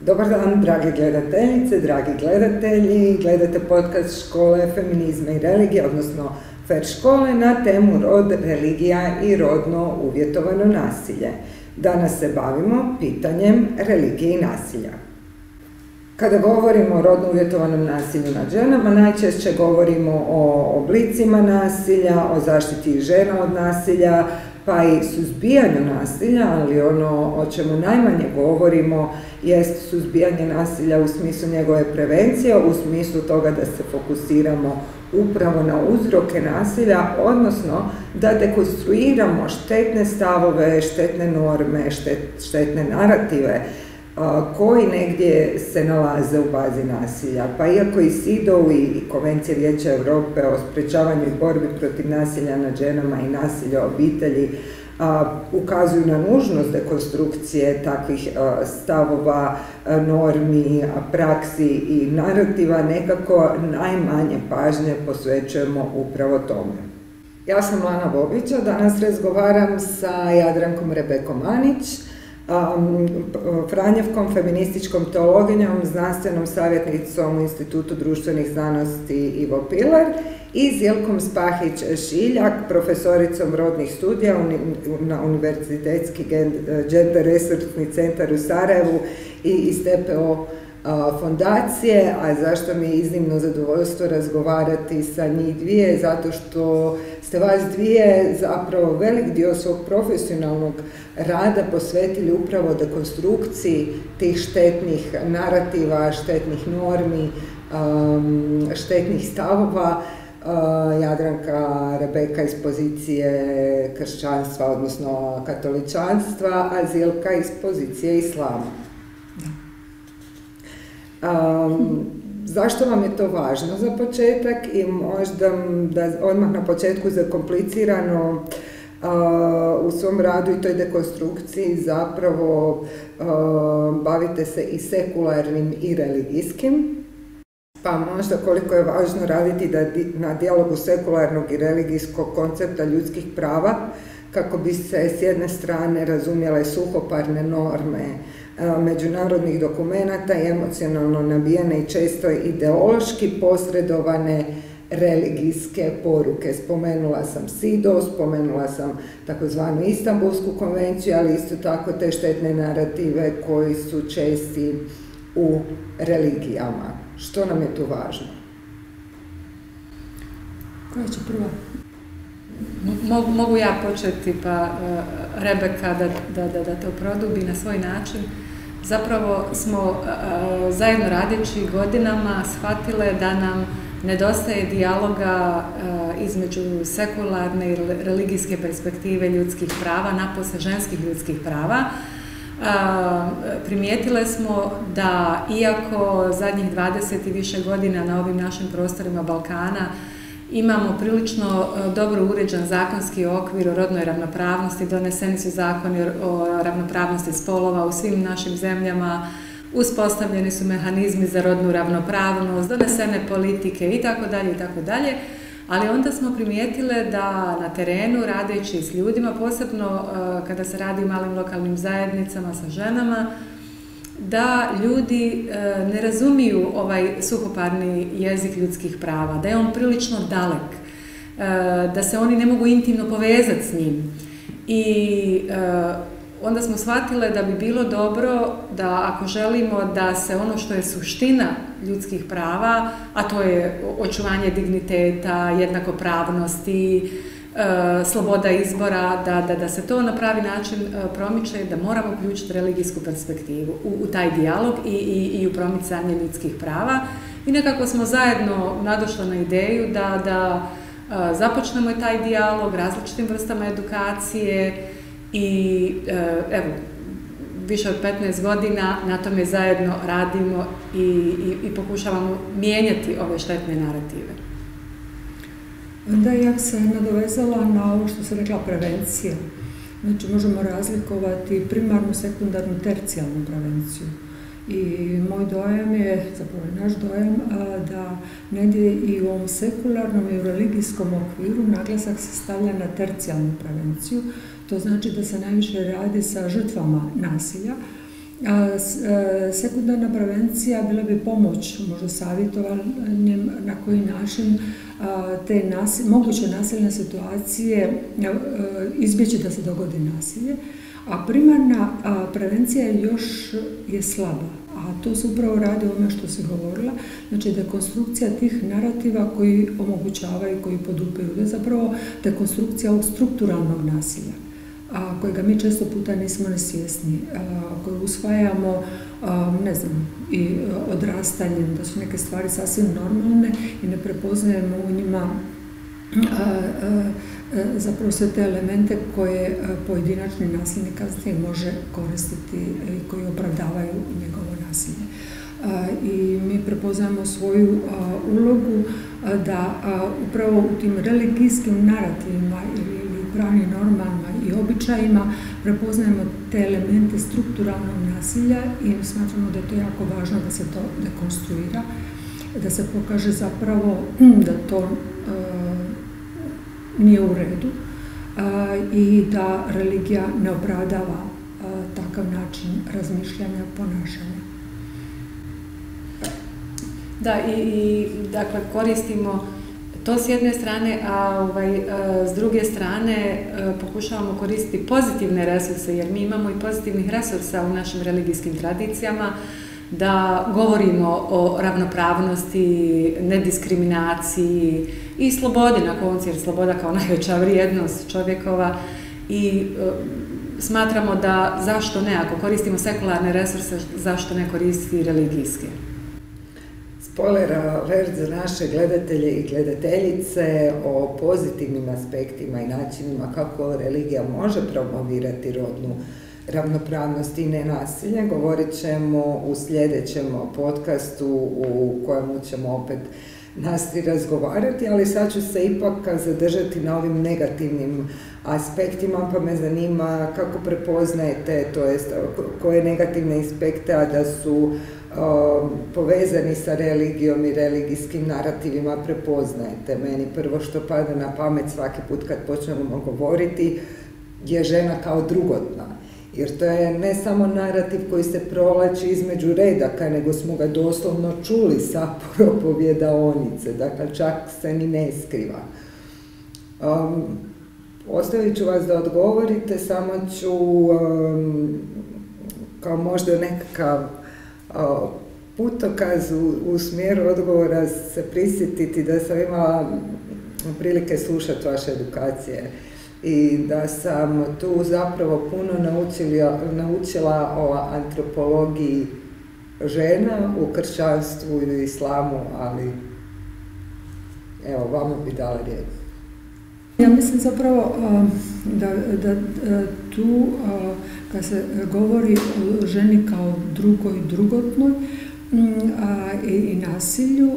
Dobar dan, drage gledateljice, dragi gledatelji. Gledate podcast Škole feminizma i religije, odnosno FER škole, na temu rod, religija i rodno uvjetovano nasilje. Danas se bavimo pitanjem religije i nasilja. Kada govorimo o rodno uvjetovanom nasilju nad ženama, najčešće govorimo o oblicima nasilja, o zaštiti žena od nasilja, pa i suzbijanju nasilja, ali ono o čemu najmanje govorimo jest suzbijanje nasilja u smislu njegove prevencije, u smislu toga da se fokusiramo upravo na uzroke nasilja, odnosno da dekonstruiramo štetne stavove, štetne norme, štetne narative koji negdje se nalaze u bazi nasilja. Pa iako i SIDO i Konvencije Vijeća Europe o sprečavanju i borbi protiv nasilja nad ženama i nasilja u obitelji ukazuju na nužnost dekonstrukcije takvih stavova, normi, praksi i narativa, nekako najmanje pažnje posvećujemo upravo tome. Ja sam Lana Bobića, danas razgovaram sa Jadrankom Rebekom Anić, Franjevkom, feminističkom teologinjom, znanstvenom savjetnicom u Institutu društvenih znanosti Ivo Pilar i Zilkom Spahić-Šiljak, profesoricom rodnih studija na Univerzitetski gender resursni centar u Sarajevu i iz TPO fondacije. A zašto mi je iznimno zadovoljstvo razgovarati sa njih dvije? Zato što ste vas dvije zapravo velik dio svog profesionalnog rada posvetili upravo dekonstrukciji tih štetnih narativa, štetnih normi, štetnih stavova. Jadranka Rebeka iz pozicije kršćanstva, odnosno katoličanstva, a Zilka iz pozicije islama. Zašto vam je to važno za početak i možda da odmah na početku zakomplicirano u svom radu i toj dekonstrukciji zapravo bavite se i sekularnim i religijskim, pa možda koliko je važno raditi na dijalogu sekularnog i religijskog koncepta ljudskih prava kako bi se s jedne strane razumjele suhoparne norme međunarodnih dokumenata i emocionalno nabijene i često ideološki posredovane religijske poruke. Spomenula sam SIDO, spomenula sam takozvanu Istanbulsku konvenciju, ali isto tako te štetne narative koji su česti u religijama. Što nam je tu važno? Koja će prva? Mogu ja početi, pa Rebeka da to produbi na svoj način. Zapravo smo zajedno radeći godinama shvatile da nam nedostaje dijaloga između sekularne i religijske perspektive ljudskih prava, napose ženskih ljudskih prava. Primijetile smo da iako zadnjih 20 i više godina na ovim našim prostorima Balkana imamo prilično dobro uređen zakonski okvir o rodnoj ravnopravnosti, doneseni su zakoni o ravnopravnosti spolova u svim našim zemljama, uspostavljeni su mehanizmi za rodnu ravnopravnost, donesene politike itd., ali onda smo primijetile da na terenu, radeći s ljudima, posebno kada se radi o malim lokalnim zajednicama sa ženama, da ljudi ne razumiju ovaj suhoparni jezik ljudskih prava, da je on prilično dalek, da se oni ne mogu intimno povezati s njim. I onda smo shvatile da bi bilo dobro da ako želimo da se ono što je suština ljudskih prava, a to je očuvanje digniteta, jednakopravnosti, sloboda izbora, da se to na pravi način promiče, da moramo uključiti religijsku perspektivu u taj dijalog i u promicanje ljudskih prava. I nekako smo zajedno nadošli na ideju da započnemo taj dijalog različitim vrstama edukacije i evo, više od 15 godina na tome zajedno radimo i pokušavamo mijenjati ove štetne narative. Onda ja bih se nadovezala na ovo što se rekla prevencija. Znači možemo razlikovati primarnu, sekundarnu, tercijalnu prevenciju. I moj dojam je, zapravo naš dojam, da negdje i u ovom sekularnom i u religijskom okviru naglasak se stavlja na tercijalnu prevenciju. To znači da se najviše radi sa žrtvama nasilja Sekundarna prevencija bila bi pomoć, možda savjetovanjem na koji način te moguće nasilne situacije izbjeći da se dogodi nasilje, a primarna prevencija još je slaba, a to se upravo radi o ovome što si govorila, znači dekonstrukcija tih narativa koji omogućavaju, koji podupiru, da je zapravo dekonstrukcija ovog strukturalnog nasilja, kojega mi često puta nismo nesvjesni, koje usvajamo, ne znam, i odrastanjem, da su neke stvari sasvim normalne i ne prepoznajemo u njima zapravo sve te elemente koje pojedinačni nasilnik kasnije može koristiti i koji opravdavaju njegovo nasilje. I mi prepoznajemo svoju ulogu da upravo u tim religijskim narativima ili pravnim normama i običajima prepoznajemo te elemente strukturalnog nasilja i smatramo da je to jako važno da se to dekonstruira, da se pokaže zapravo da to nije u redu i da religija ne opravdava takav način razmišljanja, ponašanja. Da, i dakle koristimo to s jedne strane, a s druge strane pokušavamo koristiti pozitivne resurse, jer mi imamo i pozitivnih resursa u našim religijskim tradicijama, da govorimo o ravnopravnosti, nediskriminaciji i slobodi na koncu, jer sloboda kao najveća vrijednost čovjekova i smatramo da zašto ne, ako koristimo sekularne resurse, zašto ne koristiti religijske. Spoiler alert za naše gledatelje i gledateljice o pozitivnim aspektima i načinima kako religija može promovirati rodnu ravnopravnost i nenasilje. Govorit ćemo u sljedećem podcastu u kojemu ćemo opet nastaviti razgovarati, ali sad ću se ipak zadržati na ovim negativnim aspektima, pa me zanima kako prepoznajete, to jest koje negativne aspekte, a da su povezani sa religijom i religijskim narativima prepoznajete. Meni prvo što pada na pamet svaki put kad počnemo govoriti je žena kao drugotna. Jer to je ne samo narativ koji se provlači između redaka, nego smo ga doslovno čuli sa propovjedaonice, dakle čak se ni ne skriva. Ostavit ću vas da odgovorite, samo ću kao možda nekakav putokaz u smjeru odgovora se prisjetiti da sam imala prilike slušati vaše edukacije i da sam tu zapravo puno naučila o antropologiji žena u kršćanstvu i islamu, ali evo, vama bi dala riječ. Ja mislim zapravo da tu kad se govori o ženi kao drugoj, drugotnoj i nasilju,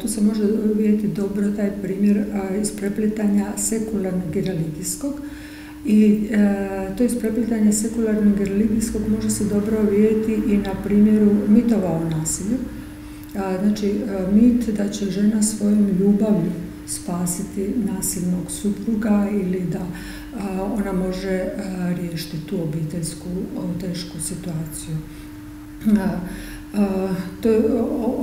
tu se može vidjeti dobro taj primjer ispreplitanja sekularnog i religijskog. I to ispreplitanje sekularnog i religijskog može se dobro vidjeti i na primjeru mitova o nasilju. Znači, mit da će žena svojom ljubavlju spasiti nasilnog supruga ili da ona može riješiti tu obiteljsku tešku situaciju.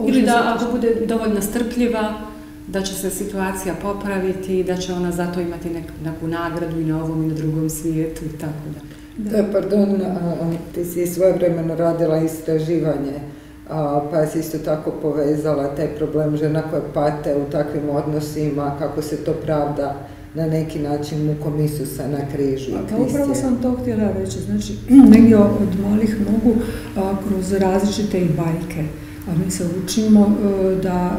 Ili da ako bude dovoljno strpljiva, da će se situacija popraviti i da će ona zato imati neku nagradu i na ovom i na drugom svijetu i tako da. Da, pardon, ti si svojevremeno radila istraživanje, pa si isto tako povezala taj problem žena koje pate u takvim odnosima, kako se to pravda na neki način mukom Isusa na križu. Pa upravo sam to htjela reći, znači negdje od malih nogu kroz različite i bajke. Mi se učimo da,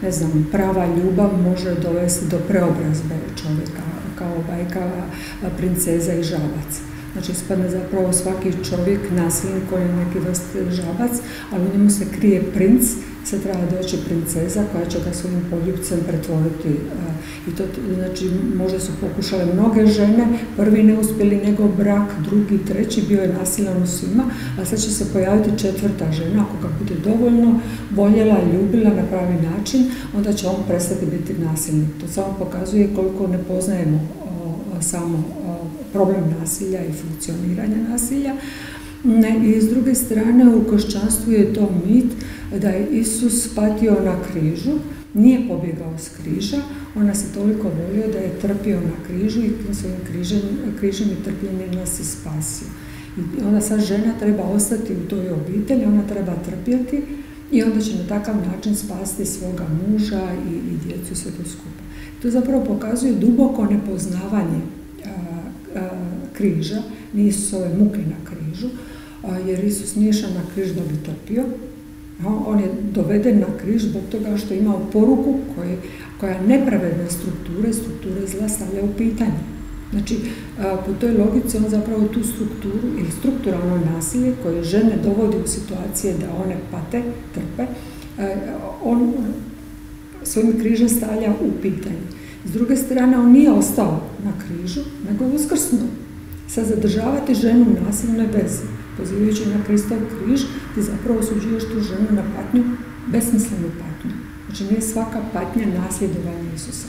ne znam, prava ljubav može dovesti do preobrazbe čovjeka, kao bajka Princeza i žabac. Znači, ispadne zapravo svaki čovjek nasilnik koji je neki vrst žabac, ali u njemu se krije princ, se treba doći princeza koja će ga svojim poljubcem pretvoriti. I to, znači, možda su pokušale mnoge žene, prvi ne uspjeli njegov brak, drugi, treći, bio je nasilan u svima, a sad će se pojaviti četvrta žena, ako ga bude dovoljno voljela, ljubila na pravi način, onda će on prestati biti nasilnik. To samo pokazuje koliko ne poznajemo samo problem nasilja i funkcioniranja nasilja. I s druge strane u kršćanstvu je to mit da je Isus patio na križu, nije pobjegao s križa, on nas je toliko volio da je trpio na križu i tim svojim križem i trpljenjem nas je spasio. I onda sad žena treba ostati u toj obitelji, ona treba trpjeti i onda će na takav način spasiti svoga muža i djecu i sve to skupa. To zapravo pokazuje duboko nepoznavanje križa, nisu ove muke na križu, jer Isus nije išao na križ da bi trpio. On je doveden na križ zbog toga što je imao poruku koja nepravedne strukture zla stavlja u pitanje. Znači, po toj logici on zapravo tu strukturu ili strukturalno nasilje koje žene dovodi u situacije da one pate, trpe, on svojim križem stavlja u pitanje. S druge strane, on nije ostao na križu, nego je uskrsnuo. Sad zadržavati ženu u nasilnoj vezi, pozivajući na Kristov križ, ti zapravo osuđuješ tu ženu na patnju, besmislenu patnju. Znači, nije svaka patnja nasljedovanja Isusa.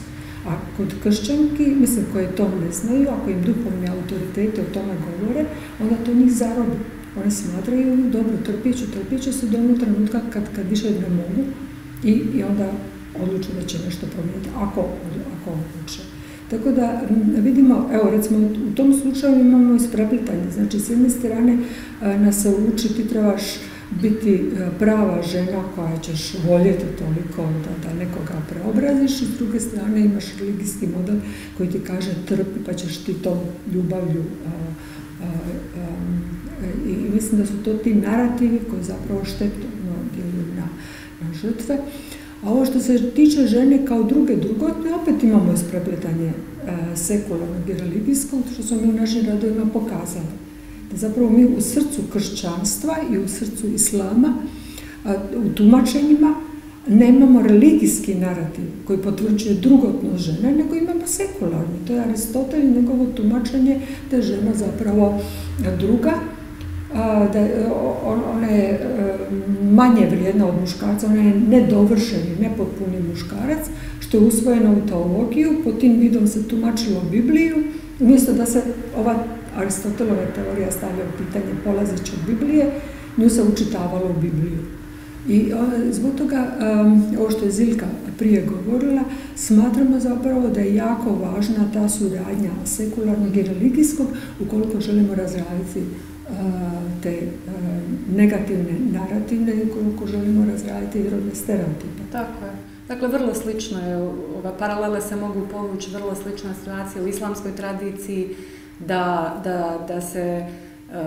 A kod kršćanki, mislim, koje to ne znaju, ako im duhovni autoriteti o tome govore, onda to njih zarobi. One smatraju, dobro, trpit ću se do onog trenutka kad više ne mogu i onda odluče da će nešto promijeniti, ako odluče. Tako da vidimo, evo recimo u tom slučaju imamo ispreplitanje, znači s jedne strane nas se uči ti trebaš biti prava žena koja ćeš voljeti toliko da nekoga preobraziš i s druge strane imaš religijski model koji ti kaže trpi pa ćeš ti tom ljubavlju i mislim da su to ti narativi koji zapravo štetno djeluju na žrtve. A ovo što se tiče žene kao druge drugotne, opet imamo isprepletanje sekularnog i religijskog, što smo mi u našim radovima pokazali. Da zapravo mi u srcu kršćanstva i u srcu islama, u tumačenjima, nemamo religijski narativ koji potvrđuje drugotnost žene, nego imamo sekularni. To je Aristotel i njegovo tumačenje da je žena zapravo druga, da ona je manje vrijedna od muškarca, ona je nedovršeni, nepotpuni muškarac, što je usvojeno u teologiju, pod tim vidom se tumačilo Bibliju, umjesto da se ova Aristotelova teorija stavlja u pitanje polazeći od Biblije, nju se učitavalo u Bibliju. I zbog toga, ovo što je Zilka prije govorila, smatramo zapravo da je jako važna ta suradnja sekularnog i religijskog ukoliko želimo razraditi te negativne narativne i ukoliko želimo razraditi i rodne stereotipe. Tako je. Dakle, vrlo slično je, paralele se mogu povući, vrlo slična situacija u islamskoj tradiciji, da se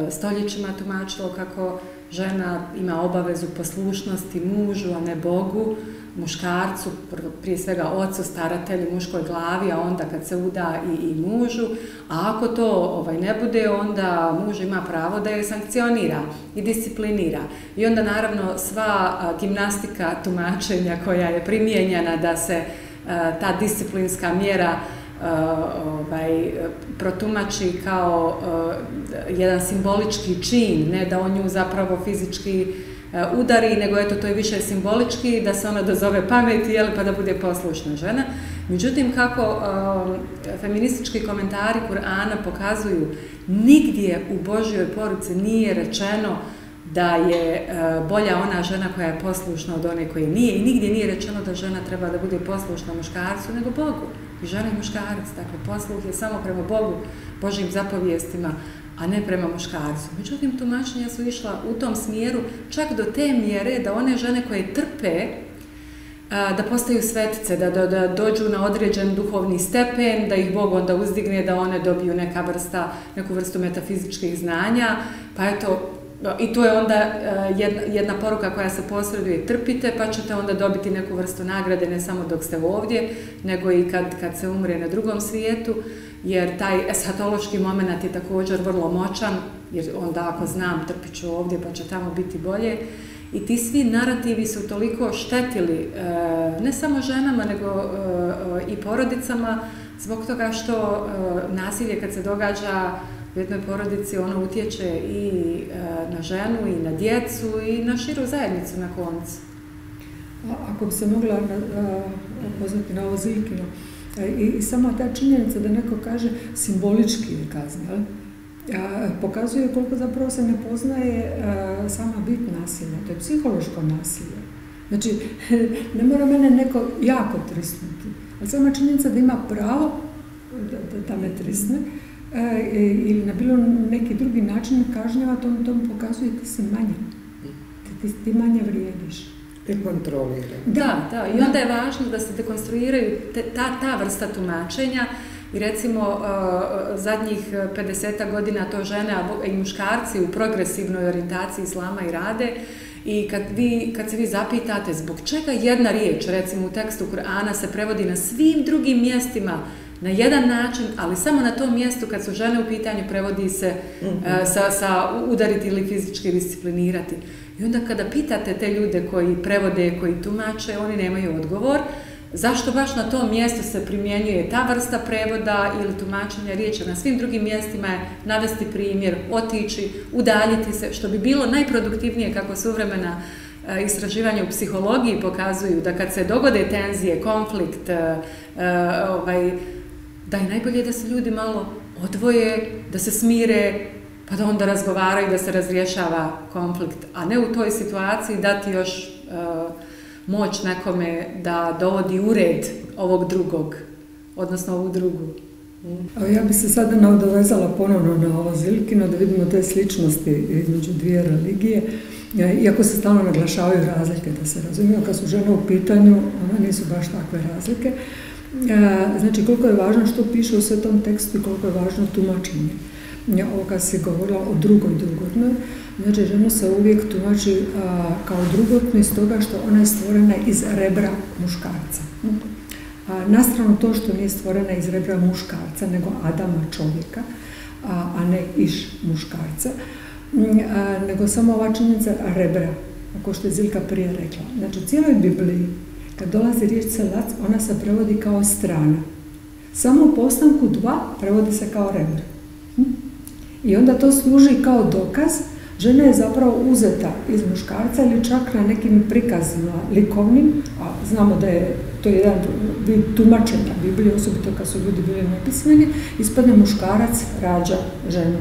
stoljećima tumačilo kako žena ima obavezu poslušnosti mužu, a ne Bogu, muškarcu, prije svega ocu, staratelju, muškoj glavi, a onda kad se uda i mužu. A ako to ne bude, onda muž ima pravo da je sankcionira i disciplinira. I onda naravno sva gimnastika tumačenja koja je primijenjena da se ta disciplinska mjera protumači kao jedan simbolički čin, ne da on nju zapravo fizički udari, nego eto to je više simbolički, da se ona dozove pameti, pa da bude poslušna žena. Međutim, kako feministički komentari Kur'ana pokazuju, nigdje u Božjoj poruci nije rečeno da je bolja ona žena koja je poslušna od one koje nije i nigdje nije rečeno da žena treba da bude poslušna muškarcu, nego Bogu. I žena i muškarac, dakle posluh je samo prema Bogu, Božjim zapovijestima, a ne prema muškarcu. Međutim, tumačenja su išla u tom smjeru čak do te mjere da one žene koje trpe, da postaju svetice, da dođu na određen duhovni stepen, da ih Bog onda uzdigne, da one dobiju neku vrstu metafizičkih znanja, pa eto, i to je onda jedna poruka koja se posreduje, trpite pa ćete onda dobiti neku vrstu nagrade ne samo dok ste ovdje, nego i kad se umre na drugom svijetu, jer taj eshatološki moment je također vrlo moćan, jer onda ako znam trpit ću ovdje pa će tamo biti bolje. I ti svi narativi su toliko štetili ne samo ženama nego i porodicama zbog toga što nasilje kad se događa u jednoj porodici ono utječe i na ženu i na djecu i na širu zajednicu na koncu. Ako bi se mogla pozvati na ovo Zilkino, i sama ta činjenica da neko kaže simbolički je kazna, pokazuje koliko zapravo se ne poznaje sama bit nasilja, to je psihološko nasilje. Znači, ne mora mene neko jako trisnuti, ali sama činjenica da ima pravo da me trisne ili na bilo neki drugi način kažnjava, to mu pokazuje ti si manje, ti manje vrijediš. I kontrolira. Da, i onda je važno da se dekonstruiraju ta vrsta tumačenja. I recimo, zadnjih 50 godina to žene i muškarci u progresivnoj orijentaciji islama i rade. I kad se vi zapitate zbog čega jedna riječ, recimo u tekstu Kur'ana, se prevodi na svim drugim mjestima na jedan način, ali samo na tom mjestu kad su žene u pitanju prevodi se sa udariti ili fizički disciplinirati. I onda kada pitate te ljude koji prevode, koji tumače, oni nemaju odgovor. Zašto baš na tom mjestu se primjenjuje ta vrsta prevoda ili tumačenja riječi? Na svim drugim mjestima je navesti primjer, otići, udaljiti se, što bi bilo najproduktivnije kako suvremena istraživanja u psihologiji pokazuju, da kad se dogode tenzije, konflikt, da je najbolje da se ljudi malo odvoje, da se smire, pa da onda razgovaraju, da se razrješava konflikt, a ne u toj situaciji dati još moć nekome da dovodi u red ovog drugog, odnosno ovu drugu. Ja bi se sada nadovezala ponovno na ovo Zilkino, da vidimo te sličnosti između dvije religije, iako se stalno naglašavaju razlike, da se razumiju, kad su žene u pitanju, one nisu baš takve razlike. Znači, koliko je važno što piše u svetom tekstu i koliko je važno tumačenje. Ovo kad si govorila o drugotnoj, znači žena se uvijek tumači kao drugotno iz toga što ona je stvorena iz rebra muškarca. Nastrano to što nije stvorena iz rebra muškarca, nego Adama čovjeka, a ne iš muškarca, nego samo ova činjenica rebra, ako što je Zilka prije rekla. Znači u cijeloj Bibliji, kad dolazi riječ celac, ona se prevodi kao strana. Samo u postanku 2 prevodi se kao rebra. I onda to služi kao dokaz, žena je zapravo uzeta iz muškarca ili čak na nekim prikazima likovnim, a znamo da je to jedan vid tumačenja Biblije, osobito kad su ljudi bili nepismeni, ispadne muškarac rađa ženu.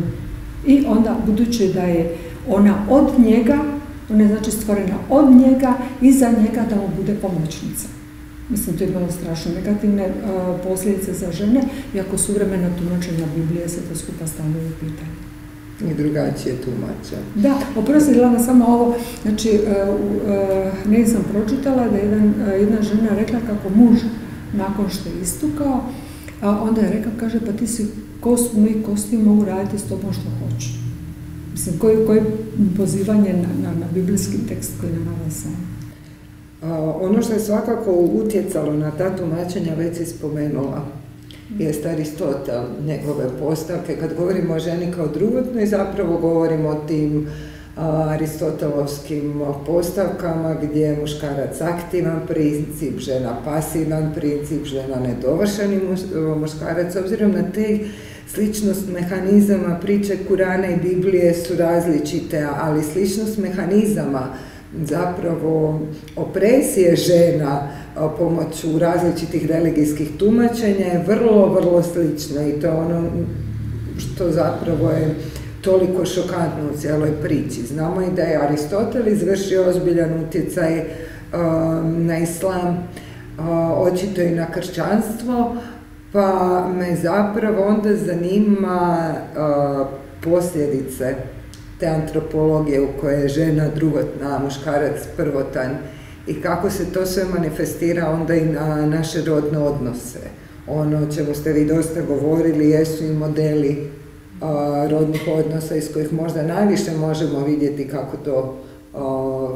I onda, budući da je ona od njega, ona je znači stvorena od njega i za njega da mu bude pomoćnica. Mislim, to je imalo strašno negativne posljedice za žene, iako suvremena tumačenja Biblije se to skupa stavljaju u pitanje. I drugačije tumače. Da, oprosti, gledam samo ovo, znači, negdje sam pročitala da jedna žena rekla kako muž, nakon što je istukao, onda je rekao, kaže, pa ti si kost, moji kosti mogu raditi s tobom što hoću. Mislim, koje pozivanje na biblijski tekst koji je naveo sam. Ono što je svakako utjecalo na ta tumačenja, već si spomenula, jest Aristotel, njegove postavke. Kad govorimo o ženi kao drugotnoj, zapravo govorimo o tim aristotelovskim postavkama gdje je muškarac aktivan princip, žena pasivan princip, žena nedovršeni muškarac. Obzirom na te sličnost mehanizama, priče Kurana i Biblije su različite, ali sličnost mehanizama zapravo opresije žena pomoću različitih religijskih tumačenja je vrlo, vrlo slična i to je ono što zapravo je toliko šokantno u cijeloj priči. Znamo i da je Aristotel izvršio ozbiljan utjecaj na islam, očito i na kršćanstvo, pa me zapravo onda zanima posljedice te antropologije u kojoj je žena drugotna, muškarac prvotan i kako se to sve manifestira onda i na naše rodne odnose. Ono o čemu ste vi dosta govorili jesu i modeli rodnih odnosa iz kojih možda najviše možemo vidjeti kako to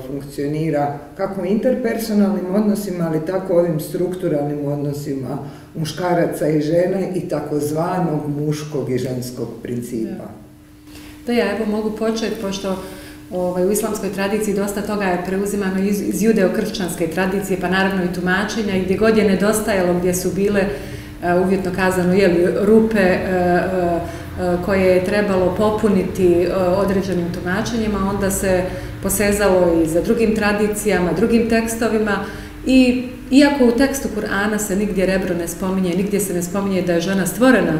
funkcionira, kako u interpersonalnim odnosima, ali tako ovim strukturalnim odnosima muškaraca i žene i takozvanog muškog i ženskog principa. Da, ja evo mogu početi, pošto u islamskoj tradiciji dosta toga je preuzimano iz judeo-kršćanske tradicije, pa naravno i tumačenja, i gdje god je nedostajalo, gdje su bile, uvjetno kazano, rupe koje je trebalo popuniti određenim tumačenjima, onda se posezalo i za drugim tradicijama, drugim tekstovima, i iako u tekstu Kur'ana se nigdje rebro ne spominje, nigdje se ne spominje da je žena stvorena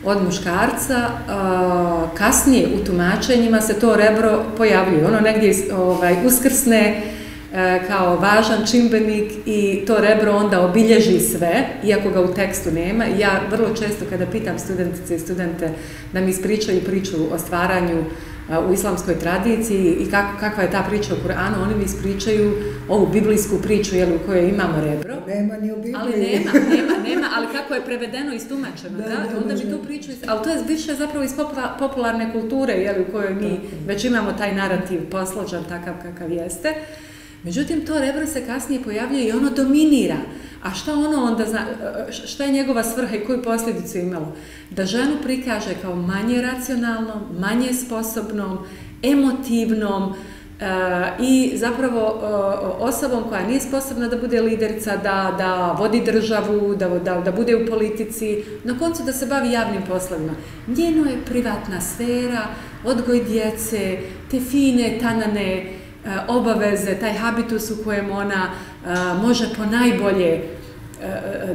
od muškarca, kasnije u tumačenjima se to rebro pojavljuje. Ono negdje uskrsne kao važan čimbenik i to rebro onda obilježi sve, iako ga u tekstu nema. I ja vrlo često kada pitam studentice i studente da mi ispričaju priču o stvaranju u islamskoj tradiciji i kakva je ta priča o Kur'anu, oni mi ispričaju ovu biblijsku priču u kojoj imamo rebro. Nema ni u Bibliji. Ali nema, ali kako je prevedeno i istumačeno, onda mi tu priču, ali to je više zapravo iz popularne kulture, u kojoj mi već imamo taj narativ posložan takav kakav jeste. Međutim, to rebro se kasnije pojavljuje i ono dominira. A šta ono onda, šta je njegova svrha i koju posljedicu imalo? Da ženu prikaže kao manje racionalnom, manje sposobnom, emotivnom i zapravo osobom koja nije sposobna da bude liderica, da vodi državu, da bude u politici, na koncu da se bavi javnim poslovima. Njeno je privatna sfera, odgoj djece, te fine, tanane obaveze, taj habitus u kojem ona može ponajbolje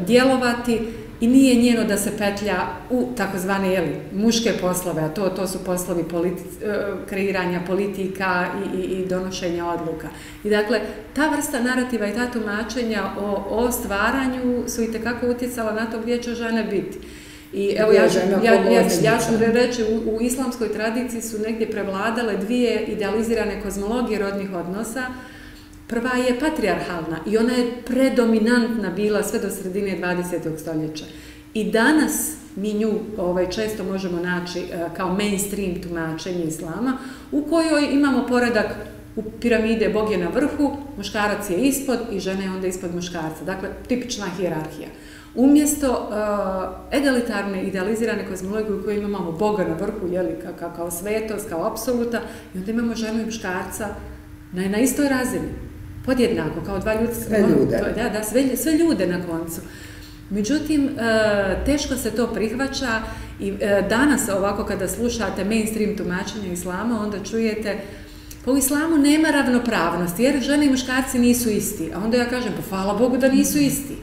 djelovati i nije njeno da se petlja u takozvane muške poslove, a to su poslovi kreiranja politika i donošenja odluka. I dakle, ta vrsta narativa i ta tumačenja o stvaranju su itekako utjecala na to gdje će žene biti. I evo ja ću reći, u islamskoj tradiciji su negdje prevladale dvije idealizirane kozmologije rodnih odnosa. Prva je patrijarhalna i ona je predominantna bila sve do sredine 20. stoljeća. I danas mi nju često možemo naći kao mainstream tumačenje islama, u kojoj imamo poredak u piramide, Bog je na vrhu, muškarac je ispod i žena je onda ispod muškarca. Dakle, tipična hijerarhija. Umjesto egalitarne, idealizirane kozmologije u kojoj imamo Boga na vrhu, kao svetost, kao apsoluta, i onda imamo ženu i muškarca na istoj razini, podjednako, kao dva ljudska. Sve ljude. Sve ljude na koncu. Međutim, teško se to prihvaća i danas ovako kada slušate mainstream tumačenja islama, onda čujete pa u islamu nema ravnopravnosti, jer žene i muškarci nisu isti. A onda ja kažem, pa hvala Bogu da nisu isti.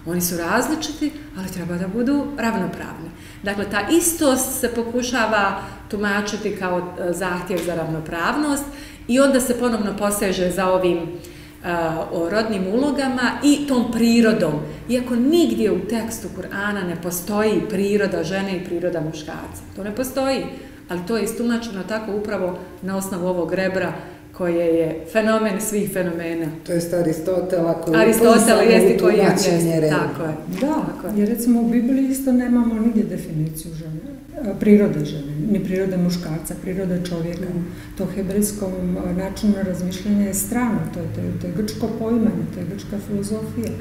Oni su različiti, ali treba da budu ravnopravni. Dakle, ta istost se pokušava tumačiti kao zahtjev za ravnopravnost i onda se ponovno poseže za ovim rodnim ulogama i tom prirodom. Iako nigdje u tekstu Kur'ana ne postoji priroda žene i priroda muškarca. To ne postoji, ali to je istumačeno tako upravo na osnovu ovog rebra koje je fenomen svih fenomena. To je Aristotela koji je tumačenje reda. Tako je. Da, jer recimo u Bibliji isto nemamo nigdje definiciju žene, prirode žene, ni prirode muškarca, prirode čovjeka. To hebrejskom načinu razmišljanja je strano, to je grčko poimanje, to je grčka filozofija.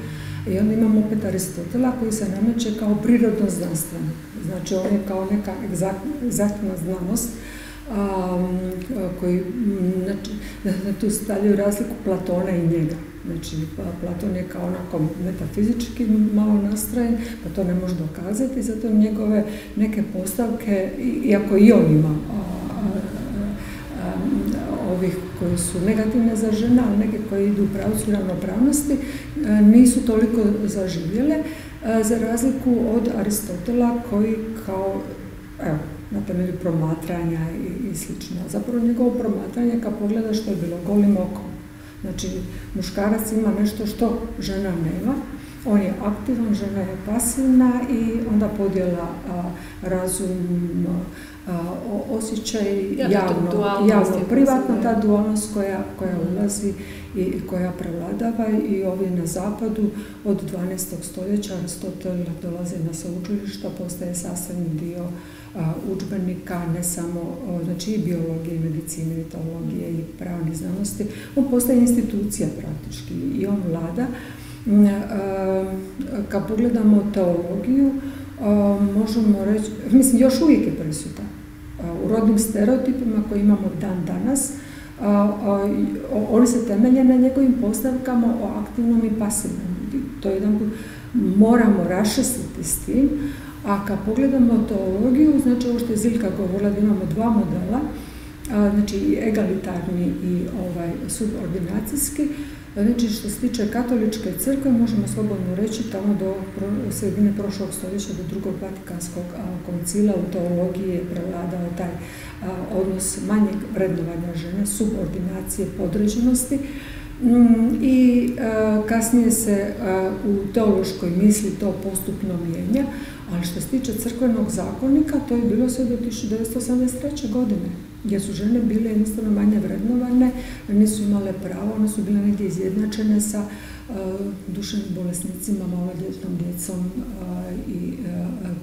I onda imamo opet Aristotela koji se nameće kao prirodno znanstveno. Znači on je kao neka egzaktna znanost koji, znači, tu stavljaju razliku Platona i njega. Znači, Platon je kao onako metafizički malo nastrojen, pa to ne može dokazati, zato njegove neke postavke, iako i on ima ovih koji su negativne za žene, ali neke koji idu u pravcu ravnopravnosti, nisu toliko zaživjele, za razliku od Aristotela koji kao, evo, na temelju promatranja i slično. Zapravo njegovo promatranje, kad pogledaš, što je bilo golim okom. Znači, muškarac ima nešto što žena nema, on je aktivan, žena je pasivna i onda podjela razum, osjećaj, javno, privatno, ta dualnost koja ulazi i koja prevladava i ovdje na zapadu od 12. stoljeća Aristotel dolazi na sveučilišta, postaje sastavni dio udžbenika, ne samo znači i biologije, i medicine, i teologije, i pravnih znanosti. On postaje institucija praktički i on vlada. Kad pogledamo teologiju, možemo reći, mislim, još uvijek je prisutan. U rodnim stereotipima koje imamo dan danas, oni se temelje na njegovim postavkama o aktivnom i pasivnom. To jedanput moramo raščistiti s tim. A kad pogledamo teologiju, znači ovo što je Ziljka govorila, da imamo dva modela, znači i egalitarni i subordinacijski, Znači, što se tiče katoličke crkve, možemo slobodno reći tamo do sredine prošlog stoljeća, do drugog Vatikanskog koncila u teologiji je prevladao taj odnos manjeg vrednovanja žene, subordinacije, podređenosti. I kasnije se u teološkoj misli to postupno mijenja, ali što se tiče crkvenog zakonika, to je bilo sve do 1983. godine, gdje su žene bile jednostavno manje vrednovane, nisu imale pravo, one su bile negdje izjednačene sa duševnim bolesnicima, maloljetnom djecom i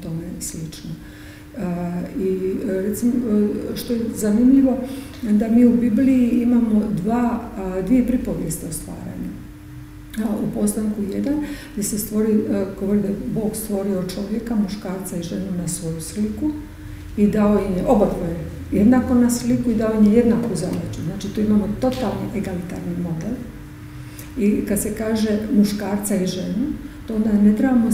tome slično. I recimo, što je zanimljivo, da mi u Bibliji imamo dvije pripovijeste o stvaranju. U Postanku 1, gdje se govori da je Bog stvorio čovjeka, muškarca i ženu na svoju sliku i dao im je obadvoje jednako na sliku i dao im je jednaku zadaću. Znači, tu imamo totalni egalitarni model. I kad se kaže muškarca i ženu, to onda ne trebamo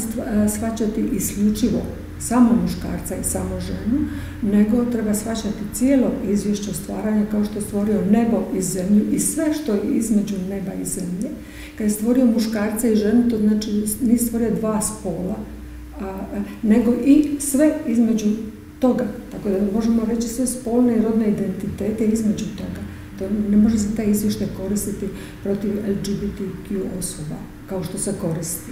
shvaćati isključivo samo muškarca i samo ženu, nego treba shvaćati cijelo izvješće o stvaranju kao što je stvorio nebo i zemlju i sve što je između neba i zemlje. Kad je stvorio muškarca i ženu, to znači nije stvorio dva spola, nego i sve između toga. Tako da možemo reći sve spolne i rodne identitete između toga. To ne može se taj izvještaj koristiti protiv LGBTQ osoba, kao što se koristi.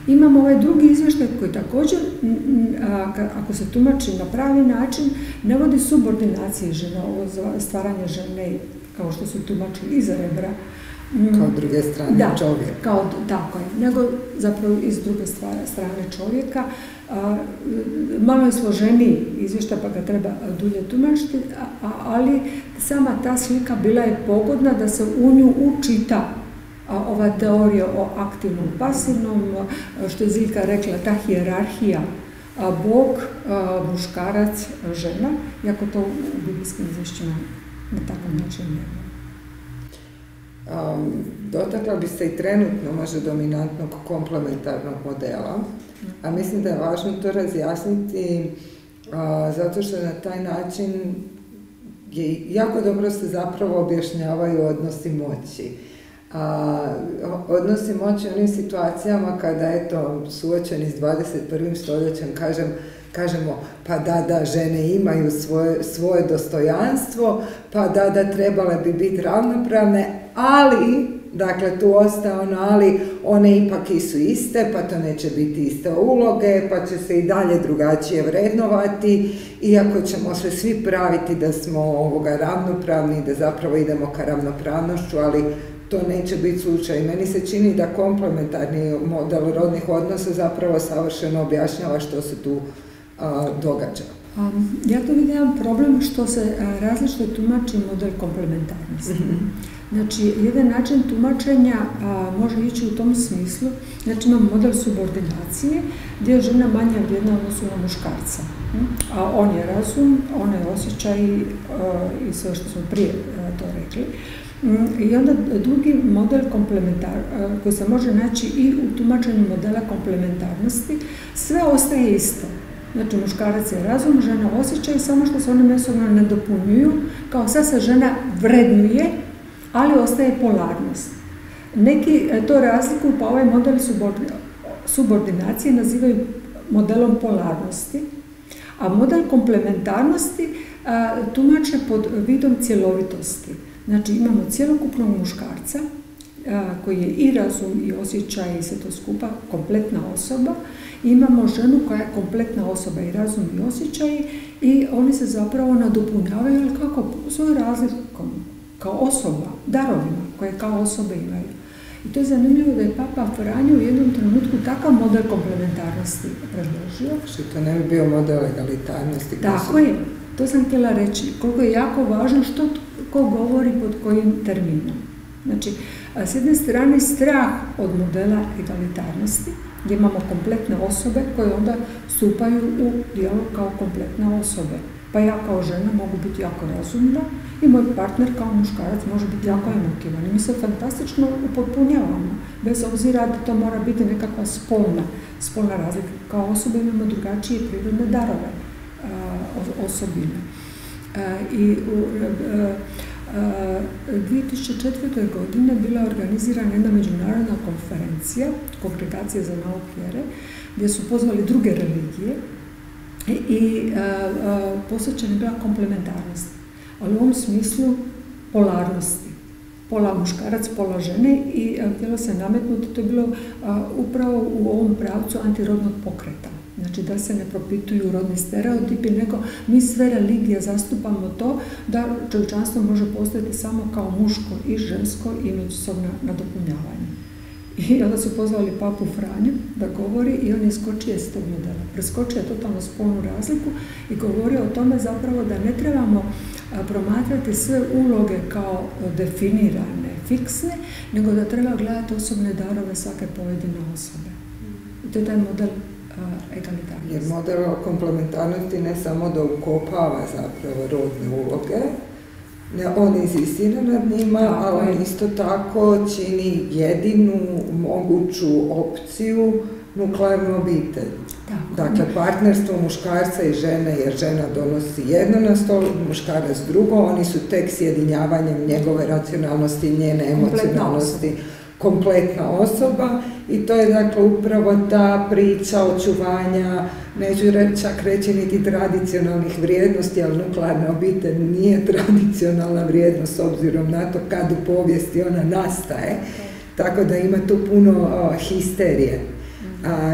Imamo ovaj drugi izvještaj koji također, ako se tumači na pravi način, ne vodi subordinacije žena, ovo stvaranje žene, kao što su tumačili iz rebra. Kao druge strane čovjeka. Tako je, nego zapravo iz druge strane čovjeka. Malo je složeniji izvještaj, pa ga treba dulje tumačiti, ali sama ta slika bila je pogodna da se u nju učita ova teorija o aktivnom, pasivnom, što je Ziljka rekla, ta hijerarhija, Bog, muškarac, žena, iako to u biblijskim izvješćima na takav način nema. Dotakla bi se i trenutno možda dominantnog komplementarnog modela, a mislim da je važno to razjasniti zato što na taj način jako dobro se zapravo objašnjavaju odnosi moći. Odnosi moći u onim situacijama kada, suočeni s 21. stoljećem, kažemo, pa da, žene imaju svoje dostojanstvo, pa da, trebale bi biti ravnopravne, ali, dakle, tu ostaje ali one ipak i su iste, pa to neće biti iste uloge, pa će se i dalje drugačije vrednovati, iako ćemo se svi praviti da smo ravnopravni, da zapravo idemo ka ravnopravnošću, ali to neće biti slučaj. Meni se čini da komplementarni model rodnih odnosa zapravo savršeno objašnjava što se tu događa. Ja tu vidim jedan problem što se različito tumači model komplementarnosti. Znači, jedan način tumačenja može ići u tom smislu. Znači, imamo model subordinacije gdje je žena manje vrijedna u odnosu na muškarca. A on je razum, on je osjećaj i sve što smo prije to rekli. I onda drugi model koji se može naći i u tumačenju modela komplementarnosti, sve ostaje isto. Znači, muškarac je razum, žena osjećaj, samo što se one međusobno ne dopunjuju, kao sad se žena vrednuje, ali ostaje polarnost. Neki to razlikuju, pa ovaj model subordinacije nazivaju modelom polarnosti, a model komplementarnosti tumače pod vidom cjelovitosti. Znači, imamo cjelokupnog muškarca koji je i razum i osjećaj i sve to skupa, kompletna osoba. Imamo ženu koja je kompletna osoba i razum i osjećaj i oni se zapravo nadopunjavaju, ali kako? Svoju razlikom, kao osoba, darovima koje kao osobe imaju. I to je zanimljivo da je Papa Franjo u jednom trenutku takav model komplementarnosti predložio. Što to ne bi bio model egalitarnosti? Tako je, to sam htjela reći. Koliko je jako važno što ko govori pod kojim terminom. Znači, s jedne strane strah od modela egalitarnosti, gdje imamo kompletne osobe koje onda stupaju u dijalog kao kompletne osobe. Pa ja kao žena mogu biti jako razumna i moj partner kao muškarac može biti jako emotivan. I mi se fantastično upotpunjavamo, bez obzira da to mora biti nekakva spolna razlika. Kao osobe imamo drugačije prirodne darove, osobine. 2004. godine bila je organizirana jedna međunarodna konferencija, Kongregacija za nauk vjere, gdje su pozvali druge religije i posvećena je bila komplementarnost, ali u ovom smislu polarnosti. Pola muškarac, pola žene i htjelo se nametnuti, to je bilo upravo u ovom pravcu antirodnog pokreta. Znači da se ne propituju rodni stereotipi, nego mi sve religije zastupamo to da čovječanstvo može postojati samo kao muško i žensko i međusobno nadopunjavanje. I onda su pozvali papu Franju da govori i on je iskočio iz tog modela. Preskočio je totalno spolnu razliku i govorio o tome zapravo da ne trebamo promatrati sve uloge kao definirane, fiksne, nego da treba gledati osobne darove svake pojedine osobe. I to je taj model egalitarnosti. Jer model komplementarnosti ne samo da ukopava zapravo rodne uloge, on insistira nad njima, ali on isto tako čini jedinu moguću opciju nuklearnu obitelj. Dakle, partnerstvo muškarca i žene, jer žena donosi jedno na stol, muškarac drugo, oni su tek sjedinjavanjem njegove racionalnosti, njene emocionalnosti, kompletna osoba i to je dakle upravo ta priča očuvanja, neću čak reći niti tradicionalnih vrijednosti, ali nuklearna obitelj nije tradicionalna vrijednost s obzirom na to kad u povijesti ona nastaje, tako da ima tu puno histerije.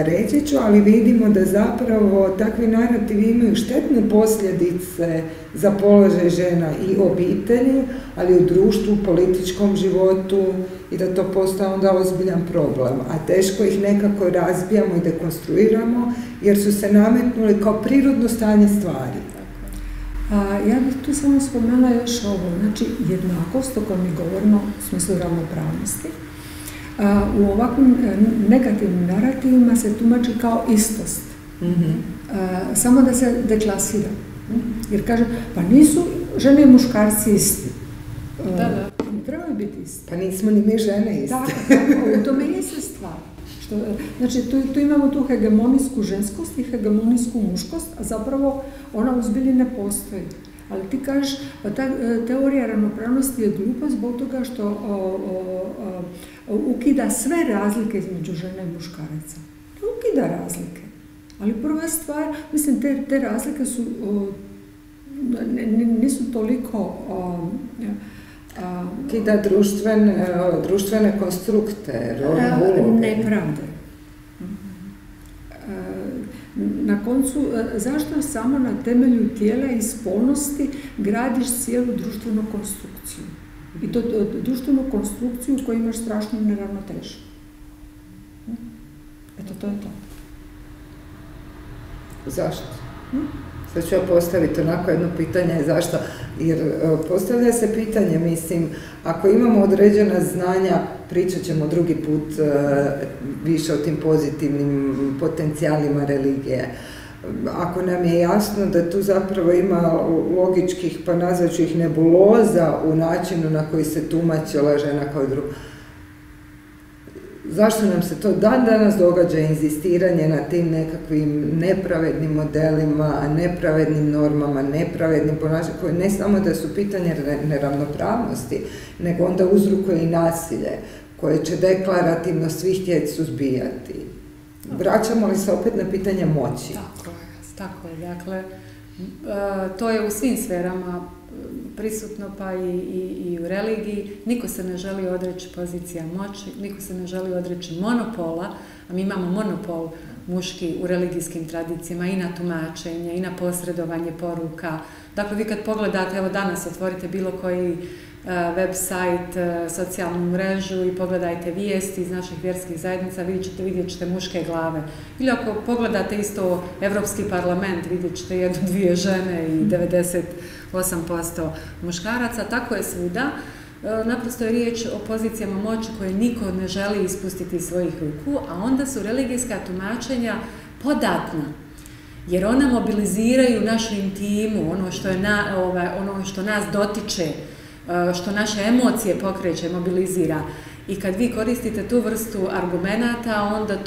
Reći ću, ali vidimo da zapravo takvi narativi imaju štetne posljedice za položaj žena i obitelji, ali u društvu, političkom životu i da to postaje onda ozbiljan problem. A teško ih nekako razbijamo i dekonstruiramo jer su se nametnuli kao prirodno stanje stvari. Ja bih tu samo spomenula još ovo, znači jednakost o kojoj mi govorimo u smislu ravnopravnosti. U ovakvim negativnim narativima se tumači kao istost. Samo da se deklasira. Jer kaže, pa nisu žene i muškarci isti. Ne trebaju biti isti. Pa nismo ni mi žene isti. Tako, u tome je se stvar. Znači, tu imamo tu hegemonijsku ženskost i hegemonijsku muškost, a zapravo ona u zbilji ne postoji. Ali ti kažeš, pa ta teorija ravnopravnosti je glupa zbog toga što ukida sve razlike između žena i muškaraca. Ne ukida razlike. Ali prva stvar, mislim, te razlike su, nisu toliko... Ukida društvene konstrukte, rodne uloge. Nepravde. Na koncu, zašto samo na temelju tijela i spolnosti gradiš cijelu društvenu konstrukciju? I to društvenu konstrukciju u kojoj imaš strašnu neravnotežu. Eto, to je to. Zašto? Sad ću ja postaviti onako jedno pitanje, zašto? Jer postavlja se pitanje, mislim, ako imamo određena znanja, pričat ćemo drugi put više o tim pozitivnim potencijalima religije. Ako nam je jasno da tu zapravo ima logičkih, pa nazvat ću ih nebuloza u načinu na koji se tumačila žena kao druga, zašto nam se to dan danas događa inzistiranje na tim nekakvim nepravednim modelima, nepravednim normama, nepravednim ponašanjem, koje ne samo da su pitanje neravnopravnosti, nego onda uzrokuje i nasilje, koje će deklarativno svi htjeti suzbijati. Vraćamo li se opet na pitanje moći? Tako je. Dakle, to je u svim sferama prisutno, pa i u religiji. Niko se ne želi odreći pozicija moći, niko se ne želi odreći monopola, a mi imamo monopol muški u religijskim tradicijama i na tumačenje, i na posredovanje poruka. Dakle, vi kad pogledate, evo danas otvorite bilo koji website, socijalnu mrežu i pogledajte vijesti iz naših vjerskih zajednica, vidjet ćete muške glave. Ili ako pogledate isto Europski parlament, vidjet ćete jednu, dvije žene i 98% muškaraca, tako je svuda. Naprosto je riječ o pozicijama moći koje niko ne želi ispustiti iz svojih ruku, a onda su religijska tumačenja podatna, jer ona mobiliziraju našu intimu, ono što nas dotiče, što naše emocije pokreće, mobilizira. I kad vi koristite tu vrstu argumenata, onda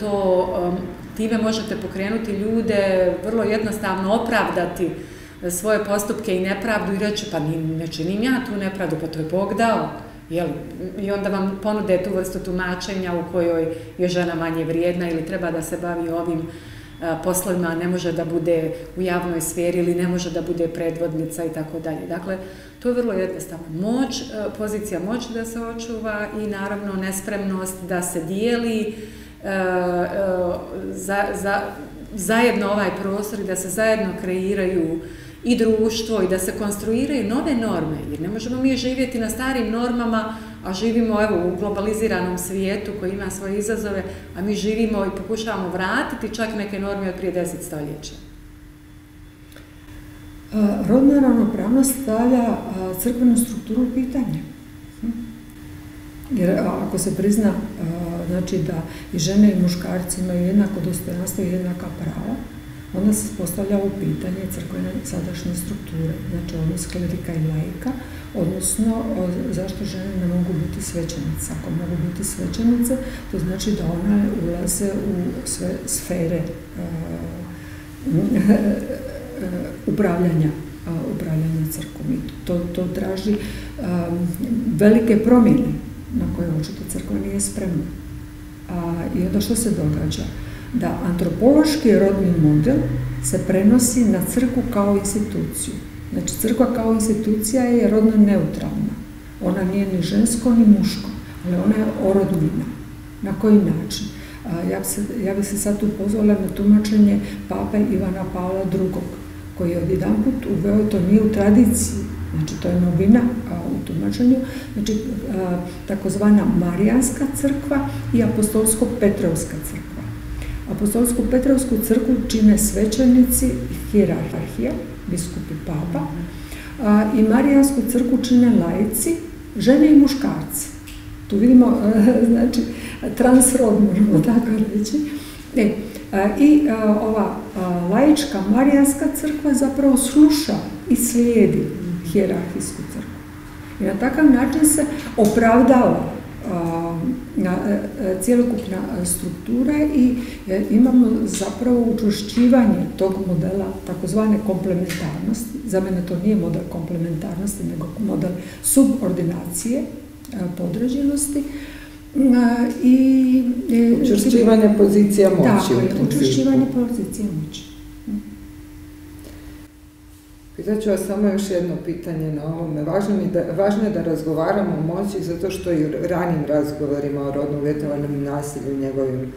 time možete pokrenuti ljude, vrlo jednostavno opravdati svoje postupke i nepravdu i reći pa ne činim ja tu nepravdu, pa to je Bog dao. I onda vam ponude tu vrstu tumačenja u kojoj je žena manje vrijedna ili treba da se bavi ovim poslovima, ne može da bude u javnoj sferi ili ne može da bude predvodnica i tako dalje. Dakle, to je vrlo jednostavno. Moć, pozicija moći da se očuva i naravno nespremnost da se dijeli zajedno ovaj prostor i da se zajedno kreiraju i društvo i da se konstruiraju nove norme, jer ne možemo mi živjeti na starim normama, a živimo evo u globaliziranom svijetu koji ima svoje izazove, a mi živimo i pokušavamo vratiti čak neke norme od prije 10 stoljeća. Rodna ravnopravnost stavlja crkvenu strukturu u pitanje. Jer ako se prizna znači da i žene i muškarci imaju jednako dostojanstvo i jednaka prava, onda se postavlja u pitanje crkvene sadašnje strukture, znači odnos klerika i laika, odnosno zašto žene ne mogu biti svećenice. Ako mogu biti svećenice, to znači da one ulaze u sve sfere upravljanja crkvom. I to traži velike promjene na koje očito crkva nije spremna. I onda što se događa? Da antropološki rodni model se prenosi na crkvu kao instituciju. Znači, crkva kao institucija je rodno neutralna. Ona nije ni žensko, ni muško, ali ona je orodnina. Na koji način? Ja bih se sad tu pozvala na tumačenje pape Ivana Pavla II, koji je odjedanput uveo, to nije u tradiciji, znači to je novina u tumačenju, znači takozvana Marijanska crkva i Apostolsko-Petrovska crkva. Apostolsko-Petrovsku crkvu čine svećenici i hijerarhija, biskup i papa, i Marijansku crkvu čine laici, žene i muškarci. Tu vidimo, znači, transrod, možemo tako reći. I ova laička Marijanska crkva zapravo sluša i slijedi hijerarhijsku crkvu. I na takav način se opravdava cjelokupna struktura i imamo zapravo učvršćivanje tog modela takozvane komplementarnosti. Za mene to nije model komplementarnosti, nego model subordinacije, podređenosti. Učvršćivanje pozicija moći. Tako, učvršćivanje pozicija moći. Pitat ću vas samo još jedno pitanje na ovome. Važno je da razgovaramo o moći zato što i u ranim razgovorima o rodno uvjetovanom nasilju, njegovim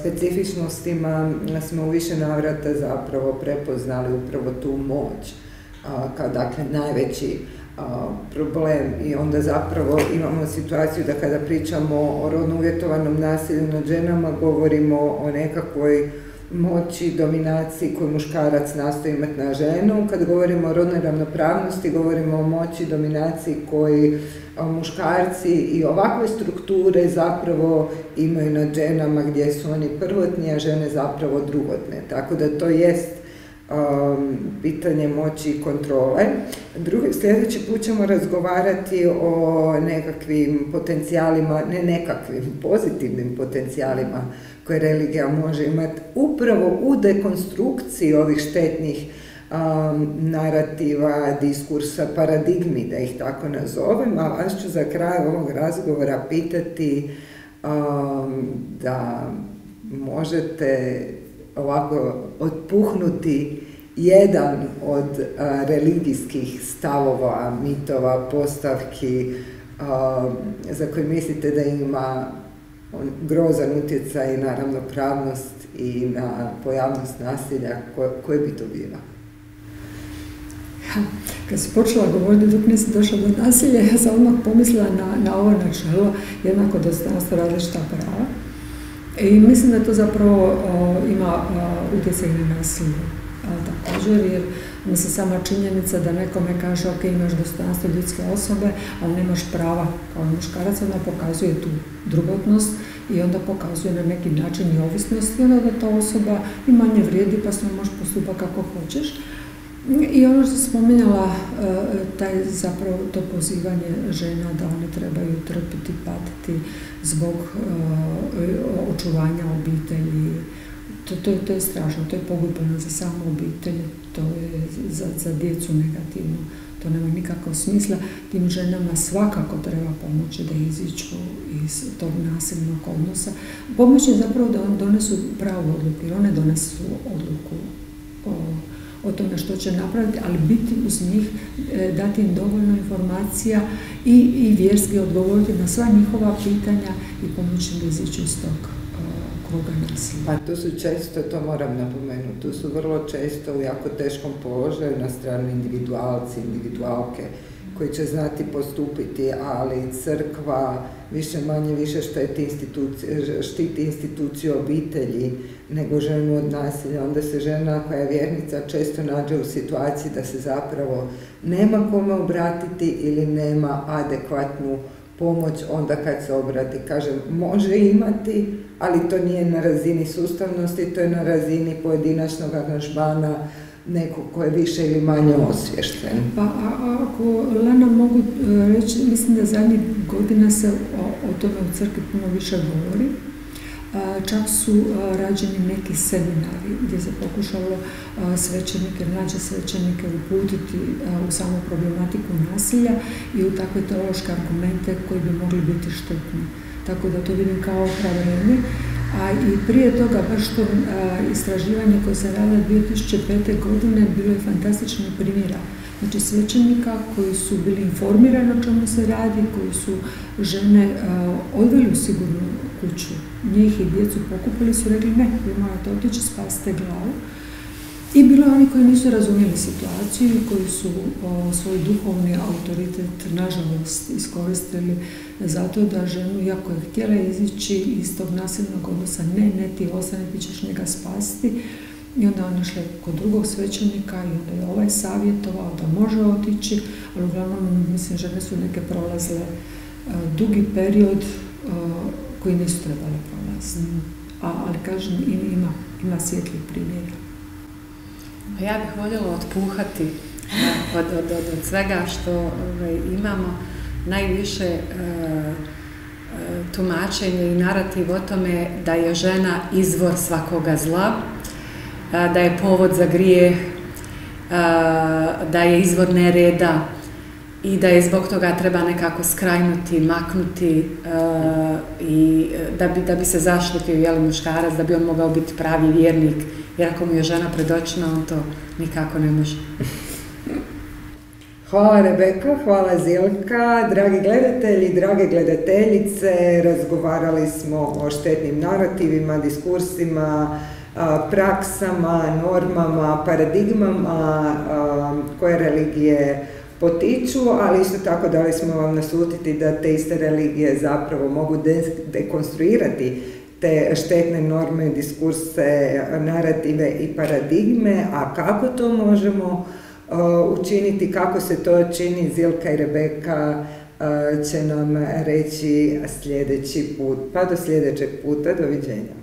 specifičnostima smo u više navrata zapravo prepoznali upravo tu moć kao dakle najveći problem i onda zapravo imamo situaciju da kada pričamo o rodno uvjetovanom nasilju nad ženama govorimo o nekakvoj moći, dominaciji koju muškarac nastoji imati na ženu. Kad govorimo o rodnoj ravnopravnosti, govorimo o moći, dominaciji koji muškarci i ovakve strukture zapravo imaju nad ženama gdje su oni prvotni, a žene zapravo drugotne. Tako da to jest pitanje moći i kontrole. Sljedeći put ćemo razgovarati o nekakvim potencijalima, ne nekakvim, pozitivnim potencijalima koje religija može imati upravo u dekonstrukciji ovih štetnih narativa, diskursa, paradigmi, da ih tako nazovem, a vas ću za kraj ovog razgovora pitati da možete ovako otpuhnuti jedan od religijskih stavova, mitova, postavki za koje mislite da ima grozan utjecaj na ravnopravnost i na pojavnost nasilja, koje bi to bila? Kad si počela govoriti dok nisi došla do nasilja, ja sam odmah pomislila na ovo načelo jednako dostojanstvo, različita prava. I mislim da to zapravo ima utjecaj na nasilje. Također, jer mislim sama činjenica da nekome kaže ok, imaš dostojanstvo ljudske osobe, ali nemaš prava kao muškarac, onda pokazuje tu drugotnost i onda pokazuje na neki način i ovisnost i onda da ta osoba i manje vrijedi pa s njom možeš postupati kako hoćeš. I ono što sam spominjala, zapravo to pozivanje žena da one trebaju trpiti, patiti zbog očuvanja obitelji, To je strašno, to je pogubno za samu obitelj, to je za djecu negativno, to nema nikakvog smisla. Tim ženama svakako treba pomoći da iziđu iz tog nasilnog odnosa. Pomoć je zapravo da donesu pravu odluku, jer one donesu odluku o tome što će napraviti, ali biti uz njih, dati im dovoljno informacija i vjerski odgovoriti na sva njihova pitanja i pomoći im da iziđu iz tog kruga nasilja. Pa tu su često, to moram napomenuti, tu su vrlo često u jako teškom položaju na stranu individualci, individualke koji će znati postupiti, ali crkva više štiti instituciju obitelji nego ženu od nasilja. Onda se žena koja je vjernica često nađe u situaciji da se zapravo nema kome obratiti ili nema adekvatnu pomoć onda kad se obrati. Kažem, može imati, ali to nije na razini sustavnosti, to je na razini pojedinačnog angažmana nekog ko je više ili manje osviješten. Pa ako Lana mogu reći, mislim da zadnjih godina se o tome u crkvi puno više govori. Čak su rađeni neki seminari gdje se pokušalo svećenike, mlađe svećenike uputiti u samu problematiku nasilja i u takve teološke argumente koji bi mogli biti štetni. Tako da to vidim kao ohrabrenje. A i prije toga, baš to istraživanje koje se radilo 2005. godine, bilo je fantastični primjera. Znači svećenika koji su bili informirani o čemu se radi, koji su žene odveli u sigurnu kuću. Njih i djecu pokupili su, rekli ne, vi morate otići, spasite glavu. I bilo je oni koji nisu razumjeli situaciju i koji su svoj duhovni autoritet nažalost iskoristili zato da ženu, iako je htjela izići iz tog nasilnog odnosa, ne ti ostane, ti ćeš njega spasiti. I onda on išla kod drugog svećenika i onda je ovaj savjetovao da može otići, ali uglavnom, mislim, žene su neke prolazile dugi period koji nisu trebale prolaziti. Ali kažem, ima svijetlih primjera. Ja bih voljela otpuhati od svega što imamo, najviše tumačenje i narativ o tome da je žena izvor svakoga zla, da je povod za grijeh, da je izvor nereda i da je zbog toga treba nekako skrajnuti, maknuti i da bi se zaštitio muškarac, da bi on mogao biti pravi vjernik, jer ako mu je žena pred očima, on to nikako ne može. Hvala Rebeka, hvala Zilka, dragi gledatelji, drage gledateljice, razgovarali smo o štetnim narativima, diskursima, praksama, normama, paradigmama koje religije potiču, ali isto tako dali smo vam naslutiti da te iste religije zapravo mogu dekonstruirati te štetne norme, diskurse, narative i paradigme, a kako to možemo učiniti, kako se to čini, Zilka i Rebeka će nam reći sljedeći put. Pa do sljedećeg puta, doviđenja.